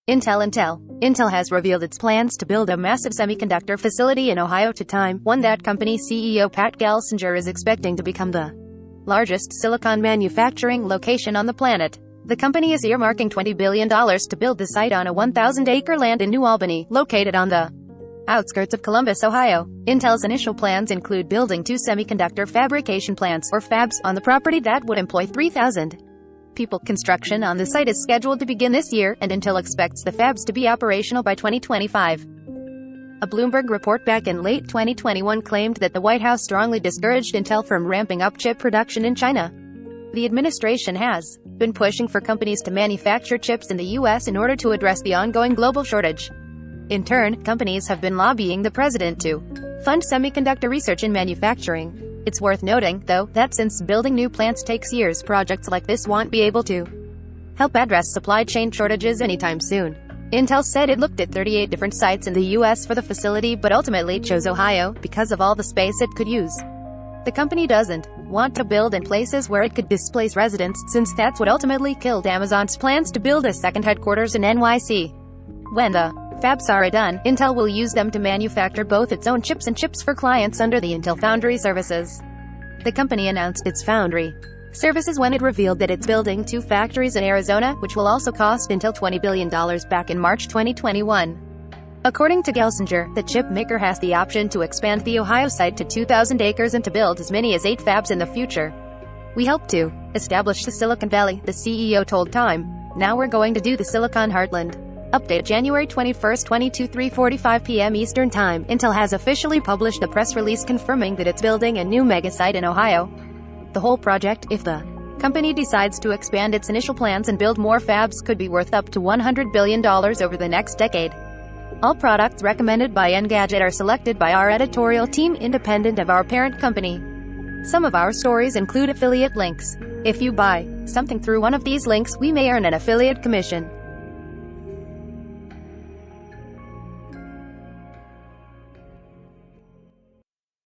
Intel has revealed its plans to build a massive semiconductor facility in Ohio to time, one that company CEO Pat Gelsinger is expecting to become the largest silicon manufacturing location on the planet. The company is earmarking $20 billion to build the site on a 1,000-acre land in New Albany, located on the outskirts of Columbus, Ohio. Intel's initial plans include building 2 semiconductor fabrication plants, or fabs, on the property that would employ 3,000 people. Construction on the site is scheduled to begin this year, and Intel expects the fabs to be operational by 2025. A Bloomberg report back in late 2021 claimed that the White House strongly discouraged Intel from ramping up chip production in China. The administration has been pushing for companies to manufacture chips in the U.S. in order to address the ongoing global shortage. In turn, companies have been lobbying the president to fund semiconductor research and manufacturing. It's worth noting, though, that since building new plants takes years, projects like this won't be able to help address supply chain shortages anytime soon. Intel said it looked at 38 different sites in the U.S. for the facility, but ultimately chose Ohio because of all the space it could use. The company doesn't want to build in places where it could displace residents, since that's what ultimately killed Amazon's plans to build a second headquarters in NYC. When the fabs are done, Intel will use them to manufacture both its own chips and chips for clients under the Intel Foundry services. The company announced its Foundry services when it revealed that it's building 2 factories in Arizona, which will also cost Intel $20 billion back in March 2021. According to Gelsinger, the chip maker has the option to expand the Ohio site to 2,000 acres and to build as many as 8 fabs in the future. "We hope to establish the Silicon Valley," the CEO told Time. "Now we're going to do the Silicon Heartland." Update January 21, 3:45 p.m. Eastern Time. Intel has officially published a press release confirming that it's building a new mega site in Ohio. The whole project, if the company decides to expand its initial plans and build more fabs, could be worth up to $100 billion over the next decade. All products recommended by Engadget are selected by our editorial team, independent of our parent company. Some of our stories include affiliate links. If you buy something through one of these links, we may earn an affiliate commission.